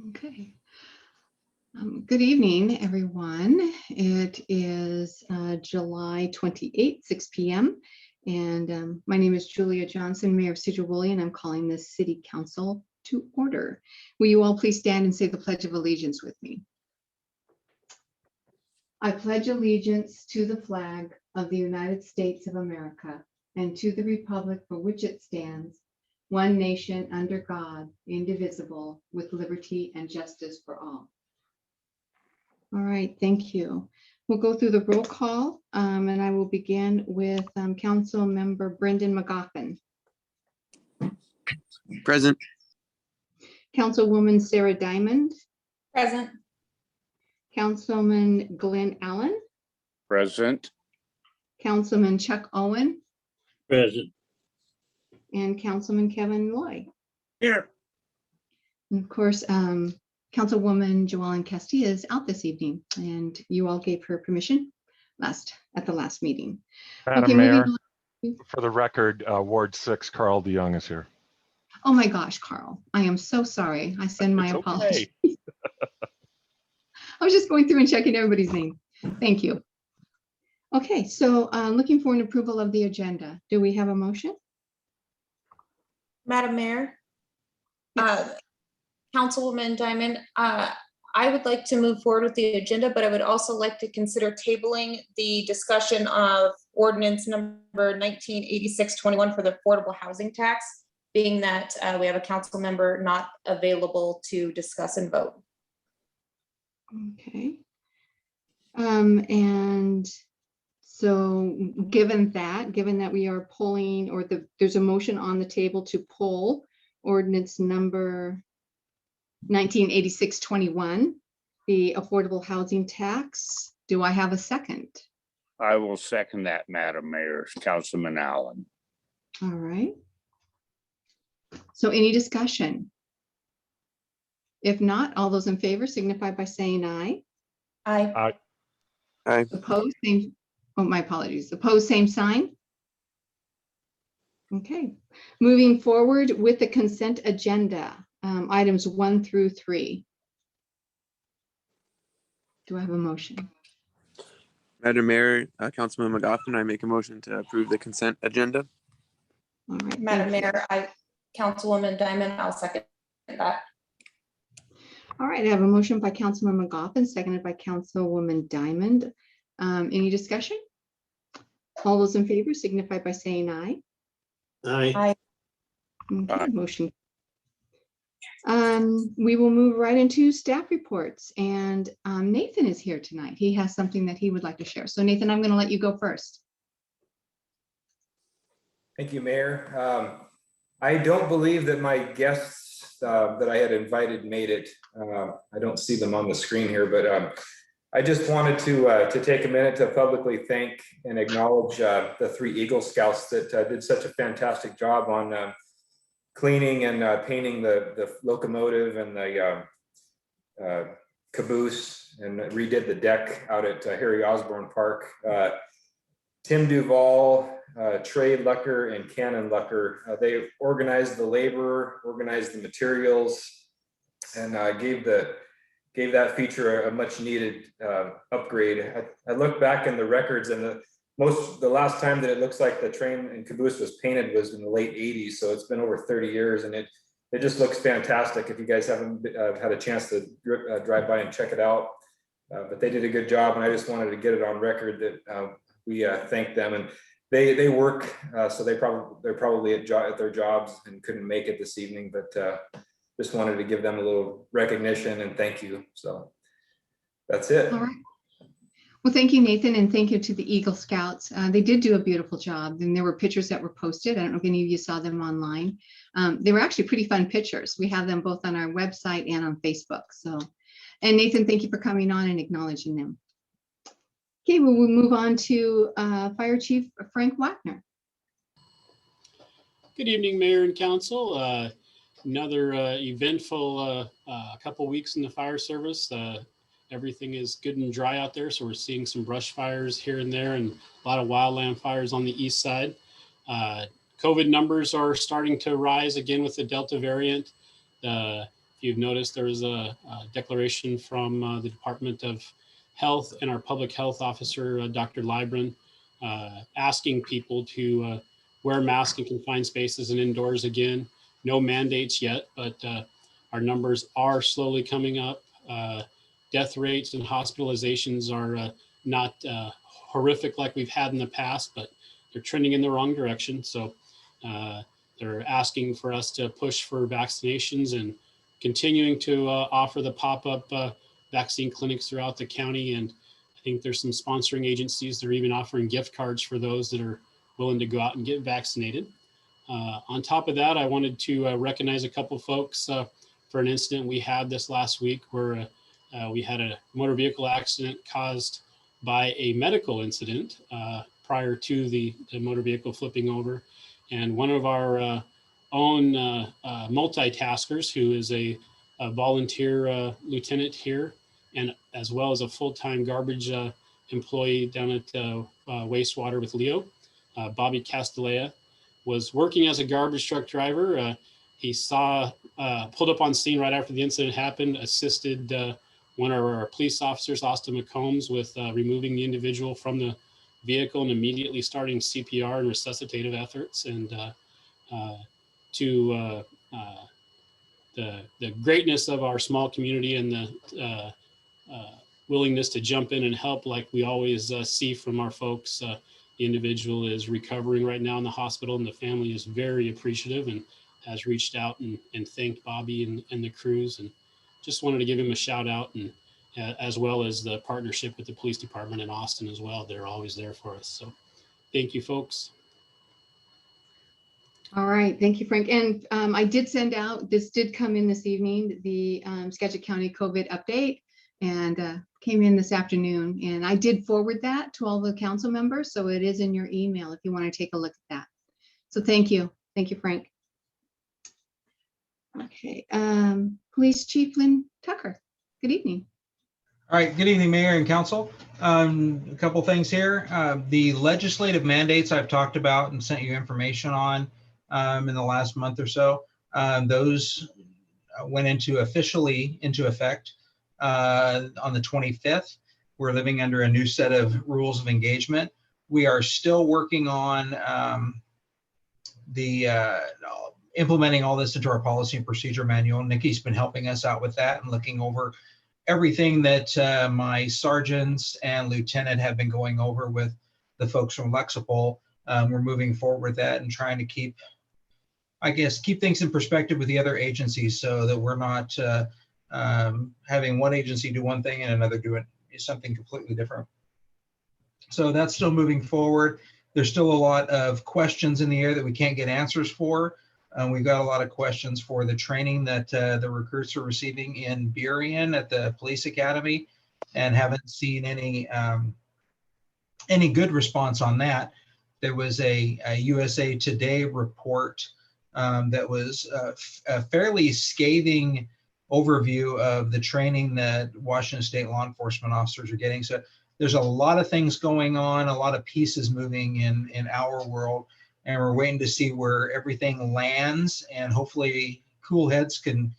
Okay. Good evening, everyone. It is July 28th, 6 p.m. And my name is Julia Johnson, Mayor of Sedro-Woolley, and I'm calling this City Council to order. Will you all please stand and say the Pledge of Allegiance with me? I pledge allegiance to the flag of the United States of America and to the republic for which it stands, one nation under God, indivisible, with liberty and justice for all. All right, thank you. We'll go through the roll call, and I will begin with Council Member Brendan McGoffin. Present. Councilwoman Sarah Diamond. Present. Councilman Glenn Allen. Present. Councilman Chuck Owen. Present. And Councilman Kevin Loy. Here. And of course, Councilwoman Joellen Castilla is out this evening, and you all gave her permission at the last meeting. Madam Mayor, for the record, Ward 6, Karl DeYoung is here. Oh my gosh, Karl, I am so sorry. I send my apologies. Okay. I was just going through and checking everybody's name. Thank you. Okay, so looking for an approval of the agenda. Do we have a motion? Madam Mayor, Councilwoman Diamond, I would like to move forward with the agenda, but I would also like to consider tabling the discussion of ordinance number 1986-21 for the affordable housing tax, being that we have a council member not available to discuss and vote. Okay. And so given that we are pulling, or there's a motion on the table to pull ordinance number 1986-21, the affordable housing tax. Do I have a second? I will second that, Madam Mayor. Councilman Allen. All right. So any discussion? If not, all those in favor signify by saying aye. Aye. Aye. Opposed, same. Oh, my apologies. Opposed, same sign. Okay. Moving forward with the consent agenda, items 1 through 3. Do I have a motion? Madam Mayor, Councilman McGoffin, I make a motion to approve the consent agenda. All right. Madam thank you. Mayor, Councilwoman Diamond, I'll second that. All right, I have a motion by Councilman McGoffin, seconded by Councilwoman Diamond. Any discussion? All those in favor signify by saying aye. Aye. Okay, Aye. motion. We will move right into staff reports, and Nathan is here tonight. He has something that he would like to share. So Nathan, I'm going to let you go first. Thank you, Mayor. I don't believe that my guests that I had invited made it. I don't see them on the screen here, but I just wanted to take a minute to publicly thank and acknowledge the 3 Eagle Scouts that did such a fantastic job on cleaning and painting the locomotive and the caboose, and redid the deck out at Harry Osborne Park. Tim Duvall, Trey Lucker, and Cannon Lucker, they organized the labor, organized the materials, and gave that feature a much needed upgrade. I look back in the records, and the last time that it looks like the train and caboose was painted was in the late 80s. So it's been over 30 years, and it just looks fantastic. If you guys haven't had a chance to drive by and check it out, but they did a good job, and I just wanted to get it on record that we thank them. And they work, so they're probably at their jobs and couldn't make it this evening, but just wanted to give them a little recognition and thank you. So that's it. All right. Well, thank you, Nathan, and thank you to the Eagle Scouts. They did do a beautiful job, and there were pictures that were posted. I don't know if any of you saw them online. They were actually pretty fun pictures. We have them both on our website and on Facebook. So, and Nathan, thank you for coming on and acknowledging them. Okay, well, we'll move on to Fire Chief Frank Wagner. Good evening, Mayor and Council. Another eventful couple weeks in the fire service. Everything is good and dry out there, so we're seeing some brush fires here and there and a lot of wildland fires on the east side. COVID numbers are starting to rise again with the Delta variant. if you've noticed, there was a declaration from the Department of Health and our public health officer, Dr. Libran, asking people to wear masks in confined spaces and indoors again. No mandates yet, but our numbers are slowly coming up. Death rates and hospitalizations are not horrific like we've had in the past, but they're trending in the wrong direction. So they're asking for us to push for vaccinations and continuing to offer the pop-up vaccine clinics throughout the county. And I think there's some sponsoring agencies that are even offering gift cards for those that are willing to go out and get vaccinated. On top of that, I wanted to recognize a couple folks for an incident we had this last week where we had a motor vehicle accident caused by a medical incident prior to the motor vehicle flipping over. And one of our own multitaskers, who is a volunteer lieutenant here, and as well as a full-time garbage employee down at wastewater with Leo, Bobby Castellea, was working as a garbage truck driver. He pulled up on scene right after the incident happened, assisted one of our police officers, Austin McCombs, with removing the individual from the vehicle and immediately starting CPR and resuscitative efforts. And to the greatness of our small community and the willingness to jump in and help like we always see from our folks. The individual is recovering right now in the hospital, and the family is very appreciative and has reached out and thanked Bobby and the crews. And just wanted to give him a shout out, and as well as the partnership with the police department in Austin as well. They're always there for us. So thank you, folks. All right, thank you, Frank. And I did send out, this did come in this evening, the Skagit County COVID update, and came in this afternoon. And I did forward that to all the council members, so it is in your email if you want to take a look at that. So thank you, Frank. Okay, Police Chief Lynn Tucker, good evening. All right, good evening, Mayor and Council. A couple things here. The legislative mandates I've talked about and sent you information on in the last month or so. Those went officially into effect on the 25th. We're living under a new set of rules of engagement. We are still working on implementing all this into our policy and procedure manual. Nikki's been helping us out with that and looking over everything that my sergeants and lieutenant have been going over with the folks from Lexipol. We're moving forward with that and trying to keep things in perspective with the other agencies, so that we're not having one agency do one thing and another do something completely different. So that's still moving forward. There's still a lot of questions in the air that we can't get answers for. We've got a lot of questions for the training that the recruits are receiving in Burton at the police academy, and haven't seen any good response on that. There was a USA Today report that was a fairly scathing overview of the training that Washington State law enforcement officers are getting. So there's a lot of things going on, a lot of pieces moving in our world, and we're waiting to see where everything lands, and hopefully cool heads can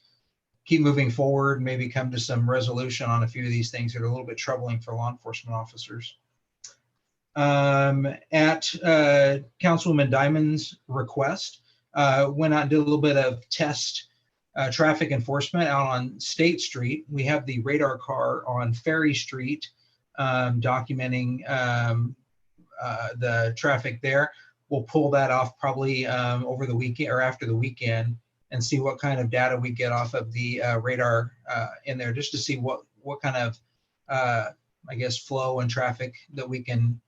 keep moving forward, maybe come to some resolution on a few of these things that are a little bit troubling for law enforcement officers. At Councilwoman Diamond's request, went out and did a little bit of test traffic enforcement out on State Street. We have the radar car on Ferry Street documenting the traffic there. We'll pull that off probably over the weekend or after the weekend and see what kind of data we get off of the radar in there, just to see what kind of, I guess, flow and traffic that we can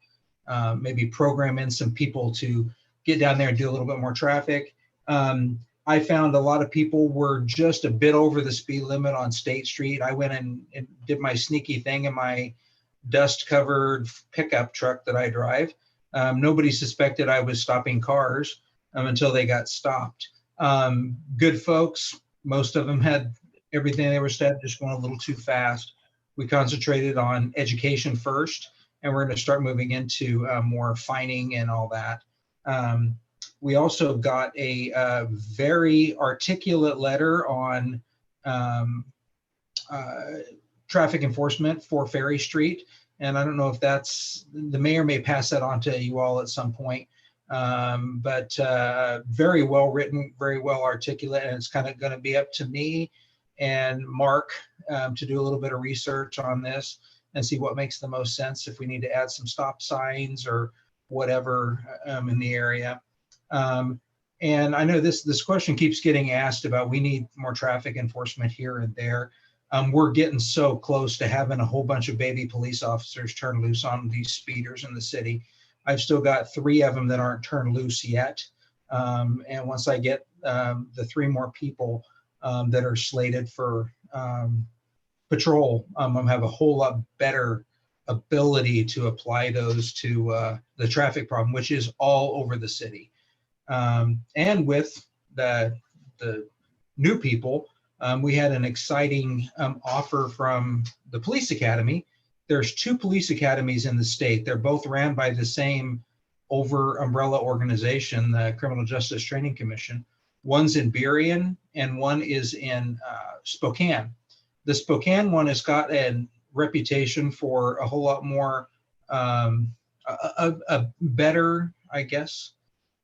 maybe program in some people to get down there and do a little bit more traffic. I found a lot of people were just a bit over the speed limit on State Street. I went and did my sneaky thing in my dust-covered pickup truck that I drive. Nobody suspected I was stopping cars until they got stopped. Good folks, most of them had everything they were said, just going a little too fast. We concentrated on education first, and we're going to start moving into more fining and all that. We also got a very articulate letter on traffic enforcement for Ferry Street. And I don't know if that's, the mayor may pass that on to you all at some point. But very well written, very well articulate, and it's kind of going to be up to me and Mark to do a little bit of research on this and see what makes the most sense, if we need to add some stop signs or whatever in the area. And I know this question keeps getting asked about, we need more traffic enforcement here and there. We're getting so close to having a whole bunch of baby police officers turn loose on these speeders in the city. I've still got 3 of them that aren't turned loose yet. And once I get the 3 more people that are slated for patrol, I'll have a whole lot better ability to apply those to the traffic problem, which is all over the city. And with the new people, we had an exciting offer from the police academy. There's 2 police academies in the state. They're both ran by the same umbrella organization, the Criminal Justice Training Commission. One's in Burton and one is in Spokane. The Spokane one has got a reputation for a whole lot more, a better, I guess,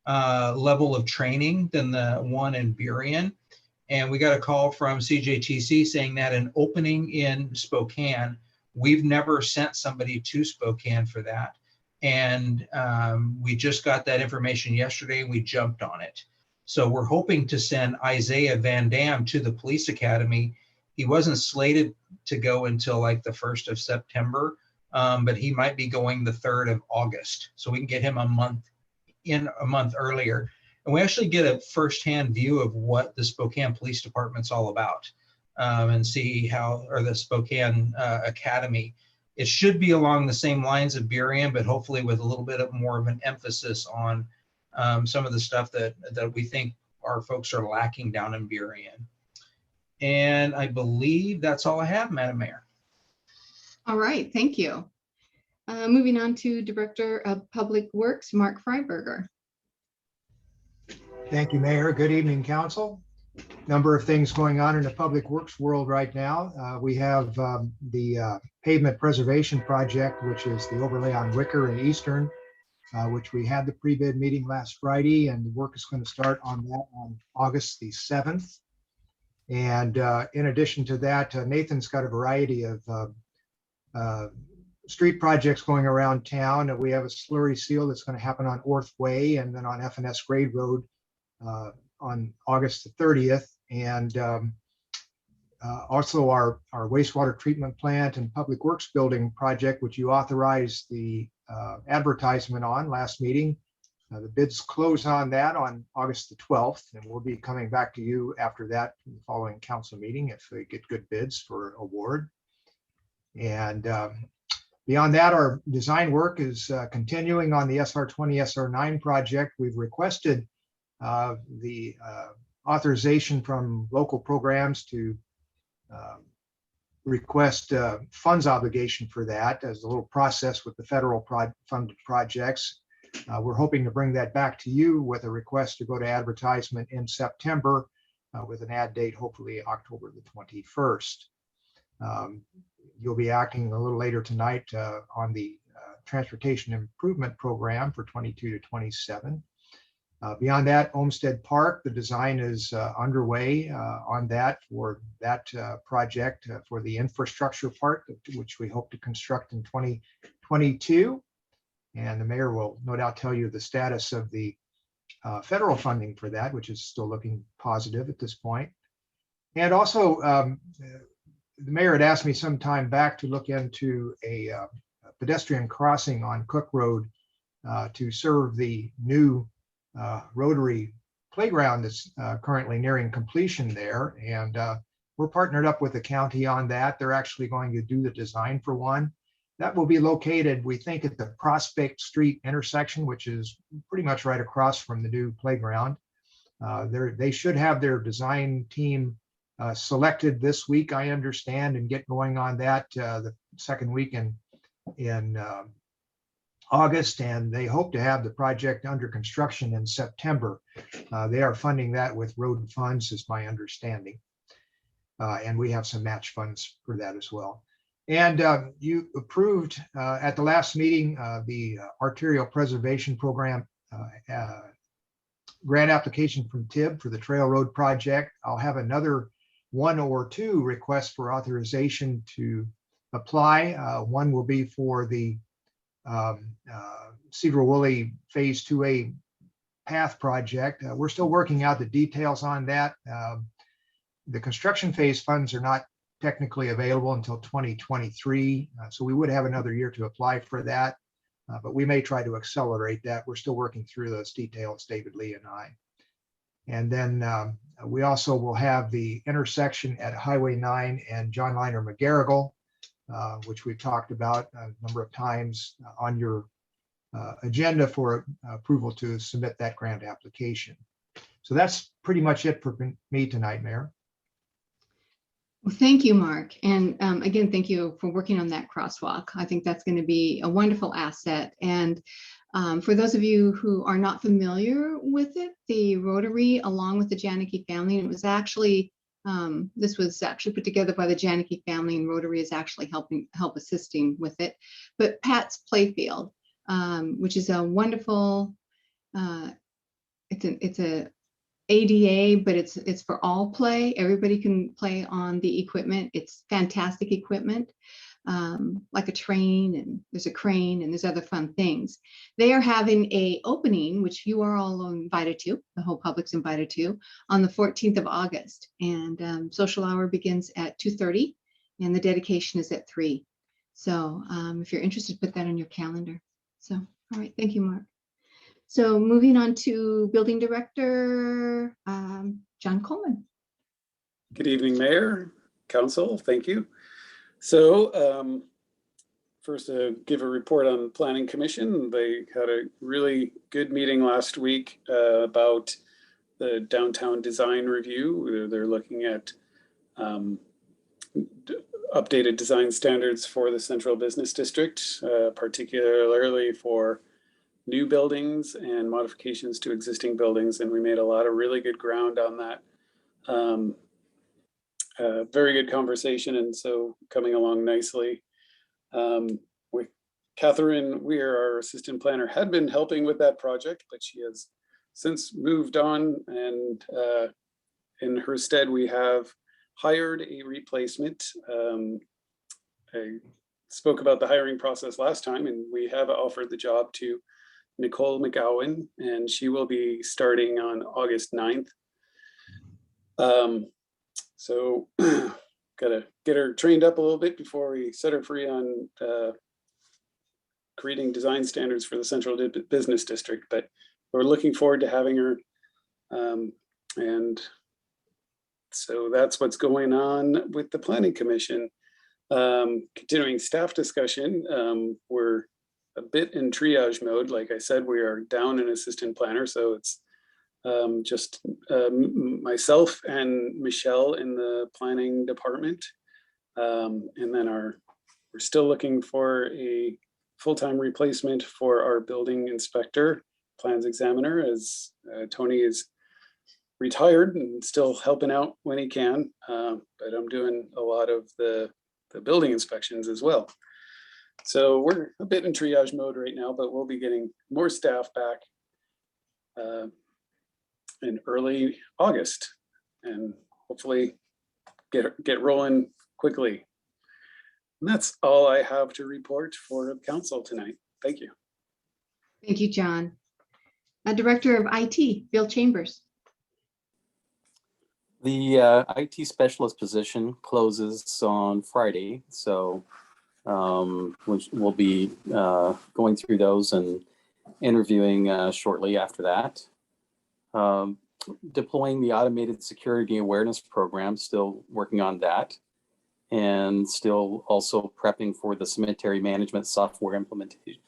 level of training than the one in Burton. And we got a call from CJTC saying that an opening in Spokane, we've never sent somebody to Spokane for that. And we just got that information yesterday and we jumped on it. So we're hoping to send Isaiah Van Dam to the police academy. He wasn't slated to go until like the 1st of September, but he might be going the 3rd of August. So we can get him a month earlier. And we actually get a firsthand view of what the Spokane Police Department's all about, and see how, or the Spokane Academy. It should be along the same lines of Burton, but hopefully with a little bit more of an emphasis on some of the stuff that we think our folks are lacking down in Burton. And I believe that's all I have, Madam Mayor. All right, thank you. Moving on to Director of Public Works, Mark Freiberger. Thank you, Mayor. Good evening, Council. Number of things going on in the public works world right now. We have the pavement preservation project, which is the overlay on Wicker and Eastern, which we had the pre-bid meeting last Friday, and the work is going to start on that on August the 7th. And in addition to that, Nathan's got a variety of street projects going around town. We have a slurry seal that's going to happen on Orth Way and then on F&S Grade Road on August the 30th. And also our wastewater treatment plant and public works building project, which you authorized the advertisement on last meeting. The bids close on that on August the 12th, and we'll be coming back to you after that in the following council meeting if we get good bids for award. And beyond that, our design work is continuing on the SR20, SR9 project. We've requested the authorization from local programs to request funds obligation for that as a little process with the federal funded projects. We're hoping to bring that back to you with a request to go to advertisement in September with an ad date, hopefully October the 21st. You'll be acting a little later tonight on the transportation improvement program for 22 to 27. Beyond that, Olmsted Park, the design is underway on that for that project for the infrastructure part, which we hope to construct in 2022. And the mayor will no doubt tell you the status of the federal funding for that, which is still looking positive at this point. And also, the mayor had asked me some time back to look into a pedestrian crossing on Cook Road to serve the new Rotary playground that's currently nearing completion there. And we're partnered up with the county on that. They're actually going to do the design for one. That will be located, we think, at the Prospect Street intersection, which is pretty much right across from the new playground. They should have their design team selected this week, I understand, and get going on that the second week in August, and they hope to have the project under construction in September. They are funding that with road funds, is my understanding. And we have some match funds for that as well. And you approved at the last meeting the Arterial Preservation Program grant application from TIB for the Trail Road project. I'll have another 1 or 2 requests for authorization to apply. One will be for the Sedro-Woolley Phase 2A path project. We're still working out the details on that. The construction phase funds are not technically available until 2023, so we would have another year to apply for that, but we may try to accelerate that. We're still working through those details, David Lee and I. And then we also will have the intersection at Highway 9 and John Liner McGarrigle, which we've talked about a number of times on your agenda for approval to submit that grant application. So that's pretty much it for me tonight, Mayor. Well, thank you, Mark. And again, thank you for working on that crosswalk. I think that's going to be a wonderful asset. And for those of you who are not familiar with it, the Rotary, along with the Janicki family, and it was actually, this was actually put together by the Janicki family, and Rotary is actually assisting with it. But Pat's Playfield, which is a wonderful, it's a ADA, but it's for all play. Everybody can play on the equipment. It's fantastic equipment, like a train, and there's a crane, and there's other fun things. They are having a opening, which you are all invited to, the whole public's invited to, on the 14th of August. And social hour begins at 2:30, and the dedication is at 3. So if you're interested, put that on your calendar. So, all right, thank you, Mark. So moving on to Building Director, John Coleman. Good evening, Mayor, Council, thank you. So first, give a report on the Planning Commission. They had a really good meeting last week about the downtown design review. They're looking at updated design standards for the Central Business District, particularly for new buildings and modifications to existing buildings, and we made a lot of really good ground on that. Very good conversation, and so coming along nicely. With Catherine Weir, our assistant planner, had been helping with that project, but she has since moved on, and in her stead, we have hired a replacement. I spoke about the hiring process last time, and we have offered the job to Nicole McGowan, and she will be starting on August 9th. So gotta get her trained up a little bit before we set her free on creating design standards for the Central Business District, but we're looking forward to having her. And so that's what's going on with the Planning Commission. Continuing staff discussion, we're a bit in triage mode. Like I said, we are down an assistant planner, so it's just myself and Michelle in the planning department. And then we're still looking for a full-time replacement for our building inspector, plans examiner, as Tony is retired and still helping out when he can. But I'm doing a lot of the building inspections as well. So we're a bit in triage mode right now, but we'll be getting more staff back in early August, and hopefully get rolling quickly. And that's all I have to report for the council tonight. Thank you. Thank you, John. Director of IT, Bill Chambers. The IT specialist position closes on Friday, so we'll be going through those and interviewing shortly after that. Deploying the automated security awareness program, still working on that, and still also prepping for the cemetery management software implementation.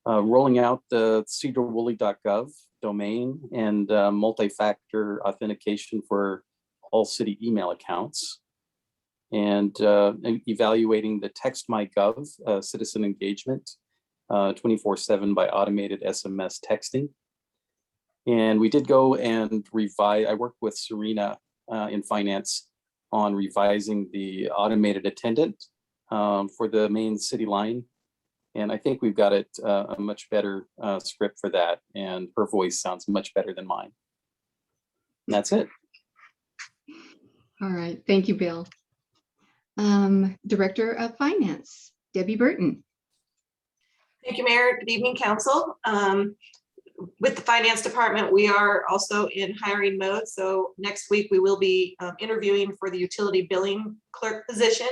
Rolling out the Sedro-Woolley.gov domain and multi-factor authentication for all city email accounts, and evaluating the TextMyGov citizen engagement 24/7 by automated SMS texting. And we did go and revise. I worked with Serena in finance on revising the automated attendant for the main city line. And I think we've got it a much better script for that. And her voice sounds much better than mine. And that's it. All right, thank you, Bill. Director of Finance, Debbie Burton. Thank you, Mayor. Good evening, Council. With the Finance Department, we are also in hiring mode. So next week we will be interviewing for the utility billing clerk position.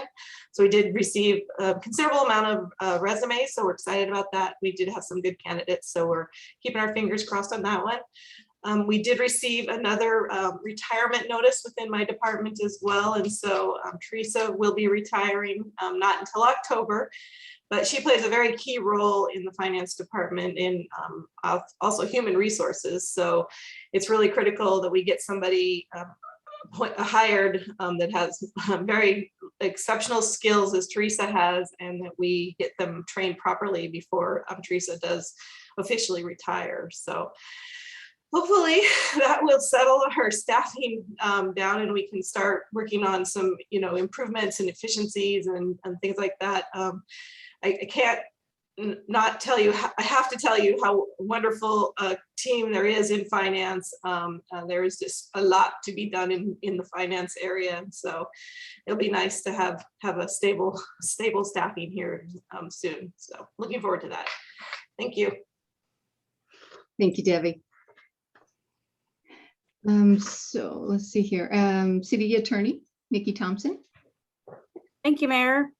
So we did receive a considerable amount of resumes, so we're excited about that. We did have some good candidates, so we're keeping our fingers crossed on that one. We did receive another retirement notice within my department as well. And so Teresa will be retiring not until October, but she plays a very key role in the finance department in also human resources. So it's really critical that we get somebody hired that has very exceptional skills as Teresa has, and that we get them trained properly before Teresa does officially retire. So hopefully that will settle our staffing down and we can start working on some, improvements and efficiencies and things like that. I can't not tell you, I have to tell you how wonderful a team there is in finance. There is just a lot to be done in the finance area. And so it'll be nice to have a stable staffing here soon. So looking forward to that. Thank you. Thank you, Debbie. So let's see here. City Attorney, Nikki Thompson. Thank you, Mayor.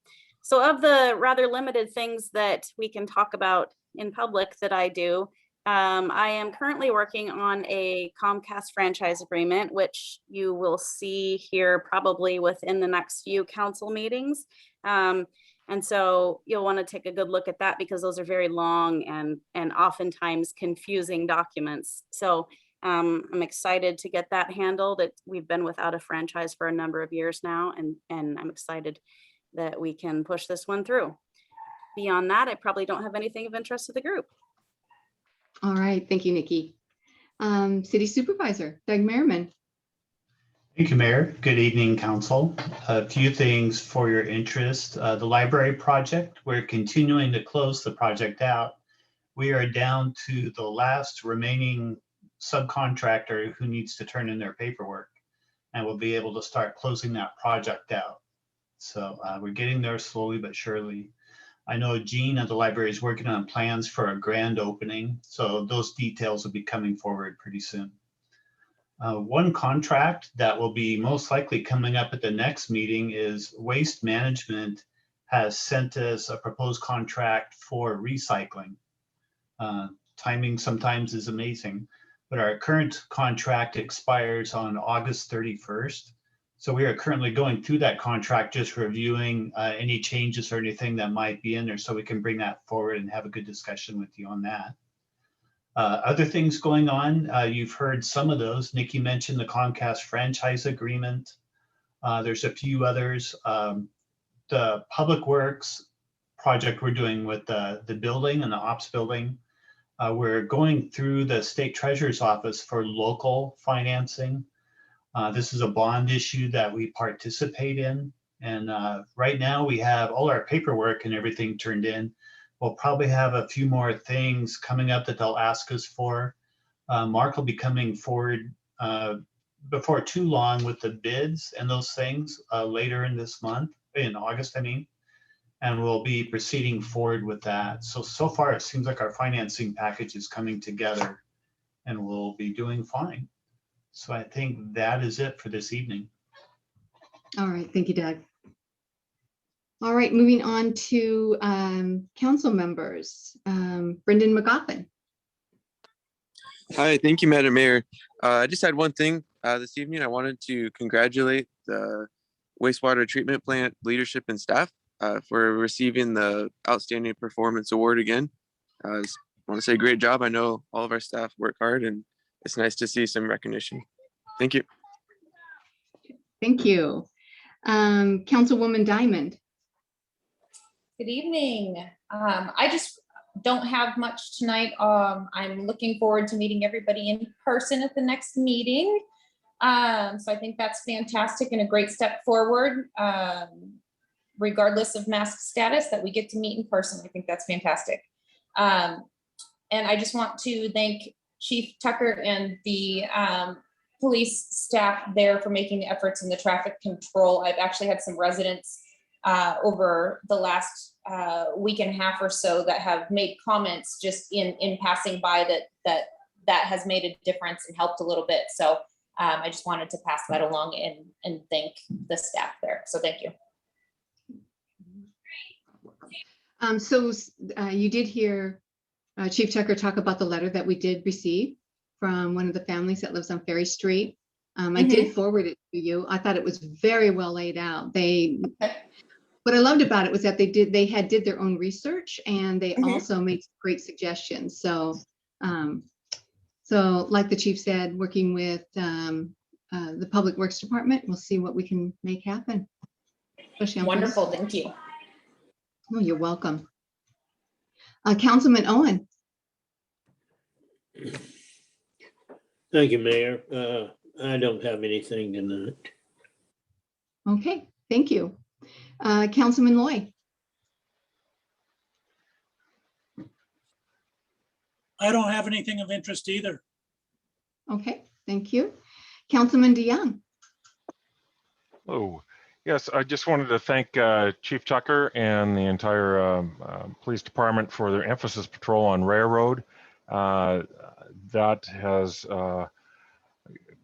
So of the rather limited things that we can talk about in public that I do, I am currently working on a Comcast franchise agreement, which you will see here probably within the next few council meetings. And so you'll want to take a good look at that because those are very long and oftentimes confusing documents. So I'm excited to get that handled. We've been without a franchise for a number of years now, and I'm excited that we can push this one through. Beyond that, I probably don't have anything of interest to the group. All right, thank you, Nikki. City Supervisor, Doug Merriman. Thank you, Mayor. Good evening, Council. A few things for your interest. The library project, we're continuing to close the project out. We are down to the last remaining subcontractor who needs to turn in their paperwork, and we'll be able to start closing that project out. So we're getting there slowly but surely. I know Jean at the library is working on plans for a grand opening, so those details will be coming forward pretty soon. One contract that will be most likely coming up at the next meeting is Waste Management has sent us a proposed contract for recycling. Timing sometimes is amazing, but our current contract expires on August 31st. So we are currently going through that contract, just reviewing any changes or anything that might be in there so we can bring that forward and have a good discussion with you on that. Other things going on, you've heard some of those. Nikki mentioned the Comcast franchise agreement. There's a few others. The Public Works project we're doing with the building and the ops building. We're going through the State Treasurer's Office for local financing. This is a bond issue that we participate in. And right now we have all our paperwork and everything turned in. We'll probably have a few more things coming up that they'll ask us for. Mark will be coming forward before too long with the bids and those things later in this month, in August, I mean, and we'll be proceeding forward with that. So far it seems like our financing package is coming together and we'll be doing fine. So I think that is it for this evening. All right, thank you, Doug. All right, moving on to council members. Brendan McGoffin. Hi, thank you, Madam Mayor. I just had one thing this evening. I wanted to congratulate the wastewater treatment plant leadership and staff for receiving the Outstanding Performance Award again. I just want to say great job. I know all of our staff work hard and it's nice to see some recognition. Thank you. Thank you. Councilwoman Diamond. Good evening. I just don't have much tonight. I'm looking forward to meeting everybody in person at the next meeting. So I think that's fantastic and a great step forward, regardless of mask status, that we get to meet in person. I think that's fantastic. And I just want to thank Chief Tucker and the police staff there for making the efforts in the traffic control. I've actually had some residents over the last week and a half or so that have made comments just in passing by that has made a difference and helped a little bit. So I just wanted to pass that along and thank the staff there. So thank you. So you did hear Chief Tucker talk about the letter that we did receive from one of the families that lives on Ferry Street. I did forward it to you. I thought it was very well laid out. What I loved about it was that they did their own research, and they also made great suggestions. So, so like the chief said, working with the Public Works Department, we'll see what we can make happen. Wonderful, thank you. Oh, you're welcome. Councilman Owen. Thank you, Mayor. I don't have anything tonight. Okay, thank you. Councilman Loy. I don't have anything of interest either. Okay, thank you. Councilman DeYoung. Oh, yes, I just wanted to thank Chief Tucker and the entire police department for their emphasis patrol on Railroad. That has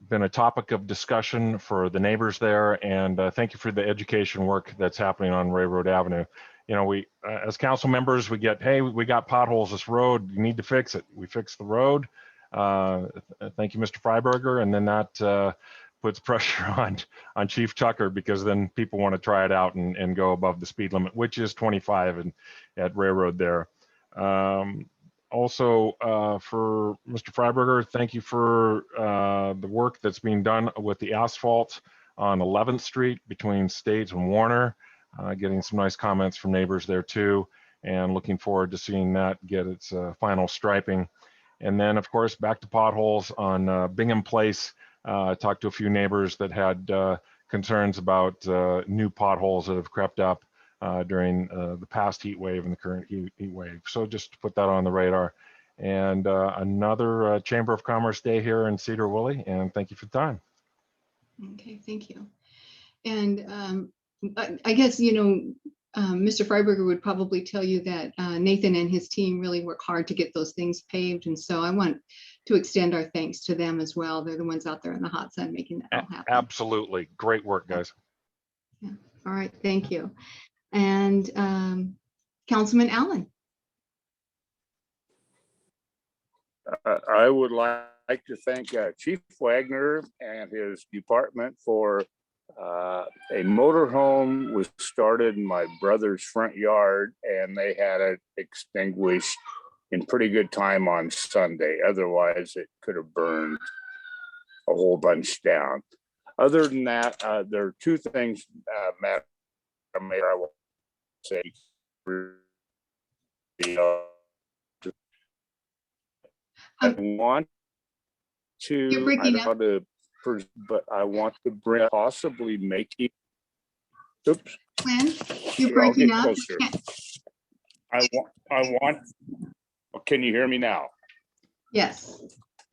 been a topic of discussion for the neighbors there, and thank you for the education work that's happening on Railroad Avenue. You know, we as council members, we get, hey, we got potholes this road, you need to fix it. We fix the road. Thank you, Mr. Freiberger, and then that puts pressure on Chief Tucker, because then people want to try it out and go above the speed limit, which is 25 at Railroad there. Also, for Mr. Freiberger, thank you for the work that's being done with the asphalt on 11th Street between State and Warner. Getting some nice comments from neighbors there too, and looking forward to seeing that get its final striping. And then, of course, back to potholes on Bingham Place. Talked to a few neighbors that had concerns about new potholes that have crept up during the past heat wave and the current heat wave. So just to put that on the radar. And another Chamber of Commerce day here in Sedro-Woolley, and thank you for the time. Okay, thank you. And I guess, you know, Mr. Freiberger would probably tell you that Nathan and his team really work hard to get those things paved. And so I want to extend our thanks to them as well. They're the ones out there in the hot sun making that all happen. Absolutely. Great work, guys. Yeah. All right. Thank you. And Councilman Allen. I would like to thank Chief Wagner and his department for a motorhome was started in my brother's front yard, and they had it extinguished in pretty good time on Sunday. Otherwise, it could have burned a whole bunch down. Other than that, there are two things, Madam Mayor, I will say. I want to, but I want to bring possibly making. Oops. When you're breaking up. I want. Can you hear me now? Yes.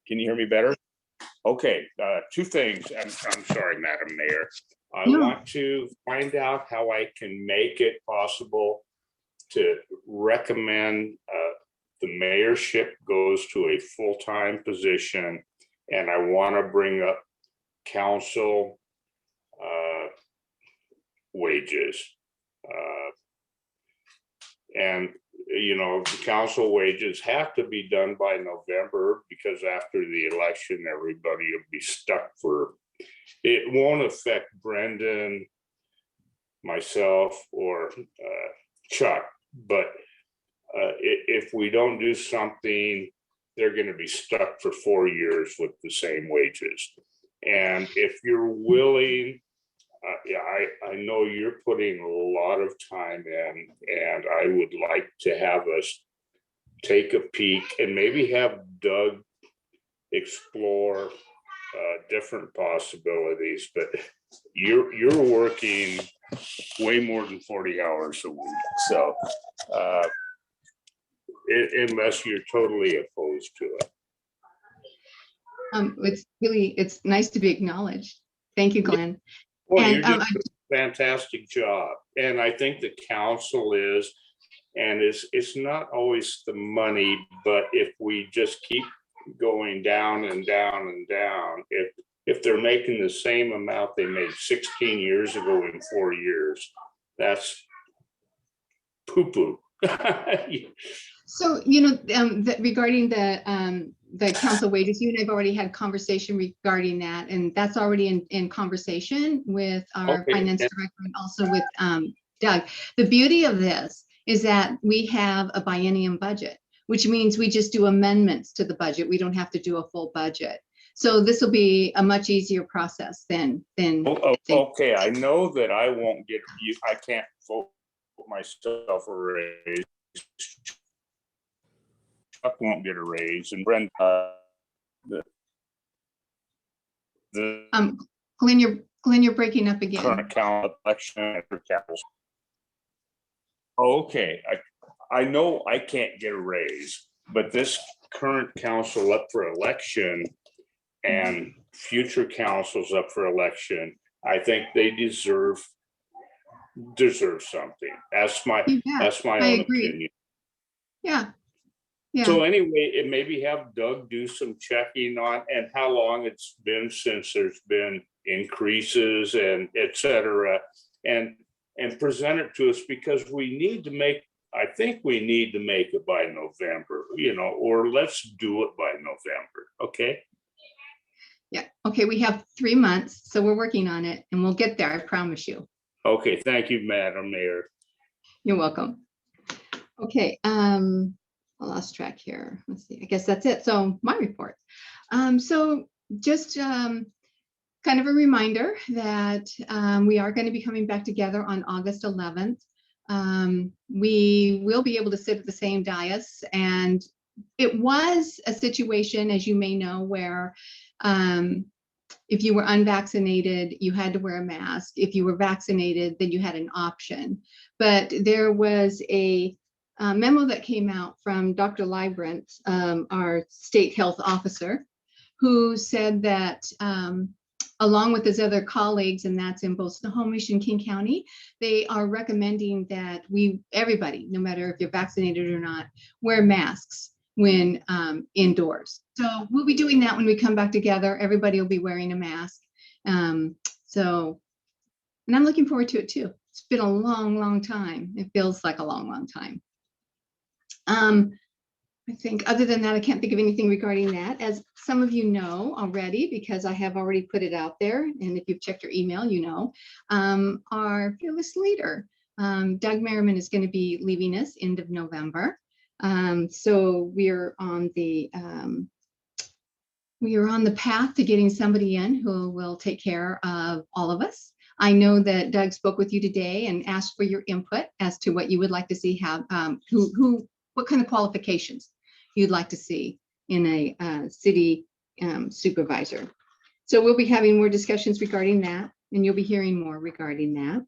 Can you hear me better? Okay. Two things. I'm sorry, Madam Mayor. I want to find out how I can make it possible to recommend the mayorship goes to a full-time position, and I want to bring up council wages. And, you know, the council wages have to be done by November, because after the election, everybody will be stuck for, it won't affect Brendan, myself, or Chuck, but if we don't do something, they're going to be stuck for 4 years with the same wages. And if you're willing, I know you're putting a lot of time in, and I would like to have us take a peek and maybe have Doug explore different possibilities, but you're working way more than 40 hours a week. So unless you're totally opposed to it. It's nice to be acknowledged. Thank you, Glenn. Well, And, you're doing a fantastic job. And I think the council is, and it's not always the money, but if we just keep going down and down and down, if they're making the same amount they made 16 years ago in 4 years, that's poo-poo. So, regarding the council wages, you and I've already had conversation regarding that, and that's already in conversation with our finance director and also with Doug. The beauty of this is that we have a biennium budget, which means we just do amendments to the budget. We don't have to do a full budget. So this will be a much easier process than. Okay, I know that I won't get, I can't vote myself a raise. Chuck won't get a raise, and Brenda, Glenn, you're breaking up again. Current count election. Okay, I know I can't get a raise, but this current council up for election and future councils up for election, I think they deserve something. That's my own opinion. Yeah. So anyway, it maybe have Doug do some checking on and how long it's been since there's been increases and et cetera, and present it to us, because I think we need to make it by November, or let's do it by November. Okay. Yeah. Okay. We have 3 months, so we're working on it and we'll get there. I promise you. Okay. Thank you, Madam Mayor. You're welcome. Okay. I lost track here. Let's see. I guess that's it. So my report. So just kind of a reminder that we are going to be coming back together on August 11th. We will be able to sit at the same dais, and it was a situation, as you may know, where if you were unvaccinated, you had to wear a mask. If you were vaccinated, then you had an option. But there was a memo that came out from Dr. Librant, our state health officer, who said that along with his other colleagues, and that's in both Snohomish and King County, they are recommending that everybody, no matter if you're vaccinated or not, wear masks when indoors. So we'll be doing that when we come back together. Everybody will be wearing a mask. And I'm looking forward to it too. It's been a long, long time. It feels like a long, long time. I think other than that, I can't think of anything regarding that. As some of you know already, because I have already put it out there, and if you've checked your email, you know, our fearless leader, Doug Merriman, is going to be leaving us end of November. So we are on the path to getting somebody in who will take care of all of us. I know that Doug spoke with you today and asked for your input as to what you would like to see have, what kind of qualifications you'd like to see in a city supervisor. So we'll be having more discussions regarding that, and you'll be hearing more regarding that.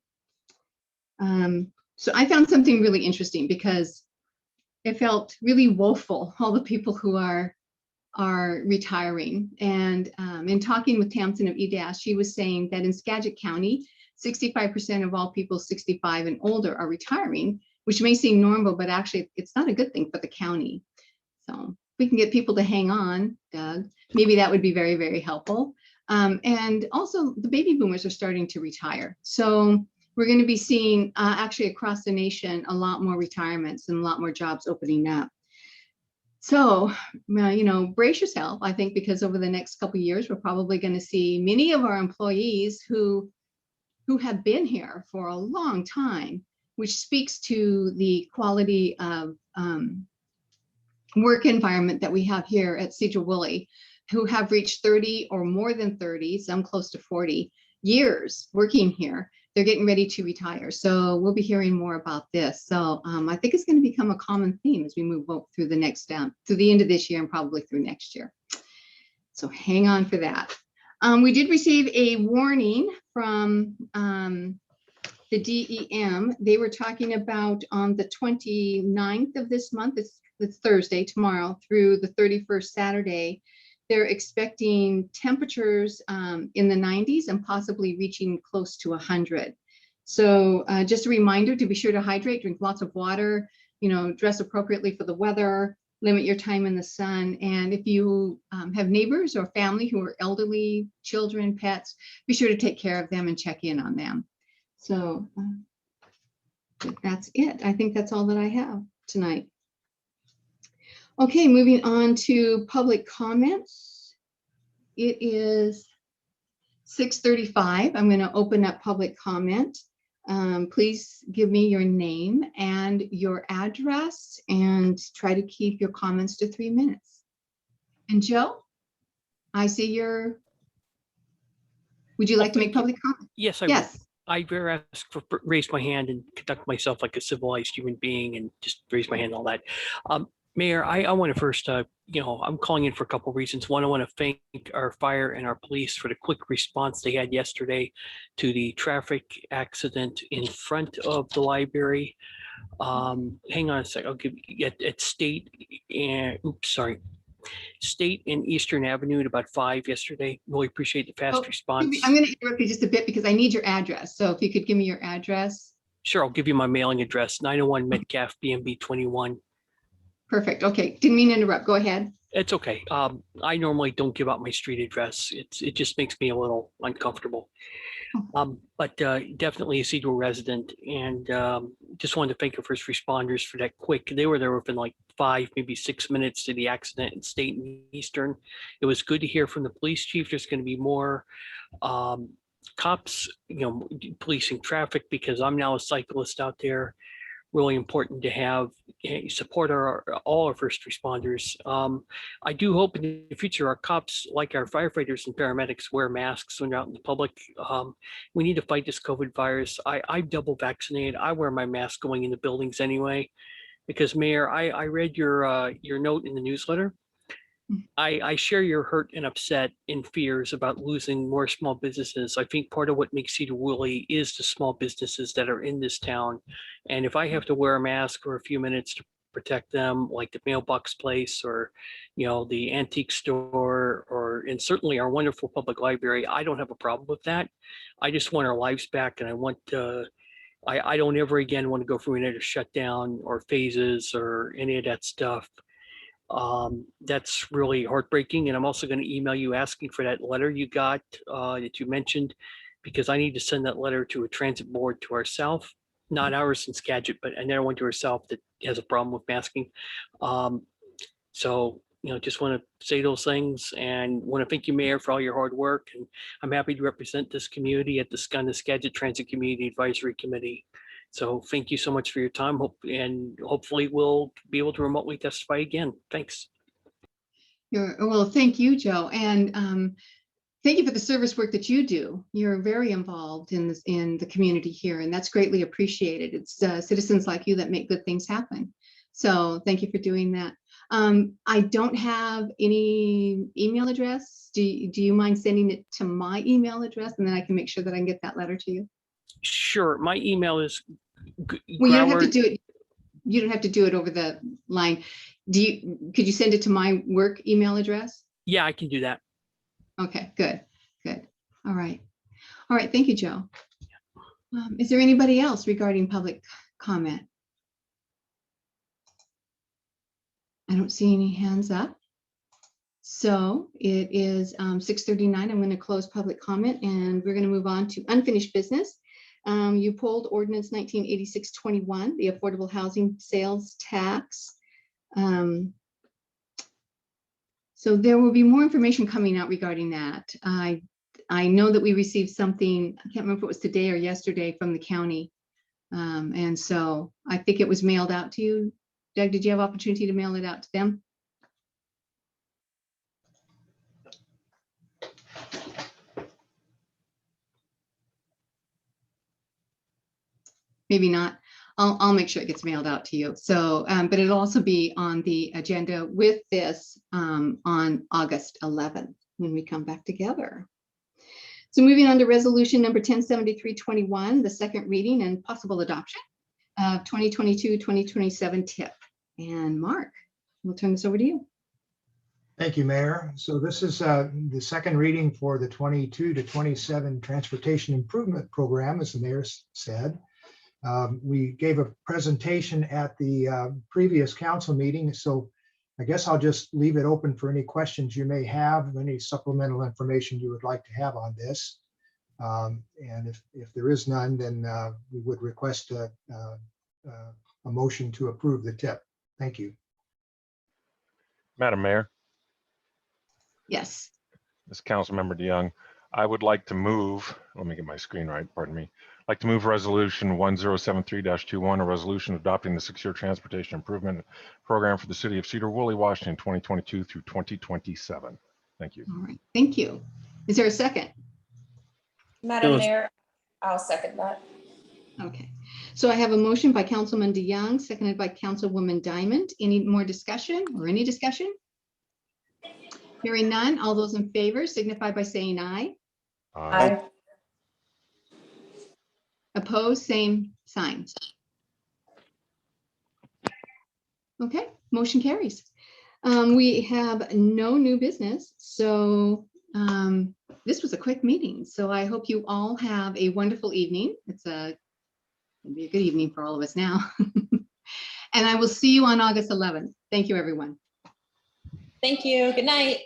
So I found something really interesting because it felt really woeful, all the people who are retiring. And in talking with Tamsin of EDAS, she was saying that in Skagit County, 65% of all people 65 and older are retiring, which may seem normal, but actually it's not a good thing for the county. So if we can get people to hang on, Doug, maybe that would be very, very helpful. And also the baby boomers are starting to retire. So we're going to be seeing actually across the nation a lot more retirements and a lot more jobs opening up. So, brace yourself, I think, because over the next couple of years, we're probably going to see many of our employees who have been here for a long time, which speaks to the quality of work environment that we have here at Sedro-Woolley, who have reached 30 or more than 30, some close to 40 years working here. They're getting ready to retire. So we'll be hearing more about this. So I think it's going to become a common theme as we move through the next through the end of this year and probably through next year. So hang on for that. We did receive a warning from the DEM. They were talking about on the 29th of this month, it's Thursday, tomorrow, through the 31st Saturday, they're expecting temperatures in the 90s and possibly reaching close to 100. So just a reminder to be sure to hydrate, drink lots of water, dress appropriately for the weather, limit your time in the sun. And if you have neighbors or family who are elderly, children, pets, be sure to take care of them and check in on them. So that's it. I think that's all that I have tonight. Okay, moving on to public comments. It is 6:35. I'm going to open up public comment. Please give me your name and your address and try to keep your comments to 3 minutes. And Joe, I see your, would you like to make public comment? Yes, I Yes. would. I better ask for raise my hand and conduct myself like a civilized human being and just raise my hand and all that. Mayor, I want to first, I'm calling in for a couple of reasons. One, I want to thank our fire and our police for the quick response they had yesterday to the traffic accident in front of the library. Hang on a sec. I'll give you at State and State and Eastern Avenue at about 5 yesterday. Really appreciate the fast response. I'm going to interrupt you just a bit because I need your address. So if you could give me your address. Sure, I'll give you my mailing address, 901 Metcalf, BMB 21. Perfect. Okay. Didn't mean to interrupt. Go ahead. It's okay. I normally don't give out my street address. It just makes me a little uncomfortable. But definitely a Sedro resident, and just wanted to thank the first responders for that quick. They were there within like 5, maybe 6 minutes to the accident in State and Eastern. It was good to hear from the police chief. There's going to be more cops, policing traffic, because I'm now a cyclist out there. Really important to have support all our first responders. I do hope in the future our cops, like our firefighters and paramedics, wear masks when they're out in the public. We need to fight this COVID virus. I'm double vaccinated. I wear my mask going into buildings anyway, because Mayor, I read your note in the newsletter. I share your hurt and upset and fears about losing more small businesses. I think part of what makes Sedro-Woolley is the small businesses that are in this town. And if I have to wear a mask for a few minutes to protect them, like the mailbox place or, the antique store, and certainly our wonderful public library, I don't have a problem with that. I just want our lives back, and I want I don't ever again want to go through another shutdown or phases or any of that stuff. That's really heartbreaking. And I'm also going to email you asking for that letter you got that you mentioned, because I need to send that letter to a transit board to our south, not ours in Skagit, but another one to our south that has a problem with masking. So, just want to say those things and want to thank you, Mayor, for all your hard work. And I'm happy to represent this community at the Skagit Transit Community Advisory Committee. So thank you so much for your time, and hopefully we'll be able to remotely testify again. Thanks. Well, thank you, Joe. And thank you for the service work that you do. You're very involved in the community here, and that's greatly appreciated. It's citizens like you that make good things happen. So thank you for doing that. I don't have any email address. Do you mind sending it to my email address, and then I can make sure that I can get that letter to you? Sure. My email is. Well, you don't have to do it. You don't have to do it over the line. Could you send it to my work email address? Yeah, I can do that. Okay, good. All right. Thank you, Joe. Is there anybody else regarding public comment? I don't see any hands up. So it is 6:39. I'm going to close public comment, and we're going to move on to unfinished business. You pulled ordinance 1986-21, the affordable housing sales tax. So there will be more information coming out regarding that. I know that we received something, I can't remember if it was today or yesterday, from the county. And so I think it was mailed out to you. Doug, did you have opportunity to mail it out to them? Maybe not. I'll make sure it gets mailed out to you. So, but it'll also be on the agenda with this on August 11th when we come back together. So moving on to resolution number 1073-21, the second reading and possible adoption of 2022-2027 TIP. And Mark, we'll turn this over to you. Thank you, Mayor. So this is the second reading for the 22 to 27 Transportation Improvement Program, as the mayor said. We gave a presentation at the previous council meeting, so I guess I'll just leave it open for any questions you may have, any supplemental information you would like to have on this. And if there is none, then we would request a motion to approve the TIP. Thank you. Madam Mayor, Yes. this is Councilmember DeYoung. I would like to move, let me get my screen right, pardon me. I'd like to move resolution 1073-21, a resolution adopting the Secure Transportation Improvement Program for the city of Sedro-Woolley, Washington, 2022 through 2027. Thank you. All right. Thank you. Is there a second? Madam Mayor, I'll second that. Okay. So I have a motion by Councilman DeYoung, seconded by Councilwoman Diamond. Any more discussion or any discussion? Hearing none, all those in favor signify by saying aye. Aye. Opposed, same sign. Okay, motion carries. We have no new business, so this was a quick meeting. So I hope you all have a wonderful evening. It'll be a good evening for all of us now. And I will see you on August 11th. Thank you, everyone. Thank you. Good night.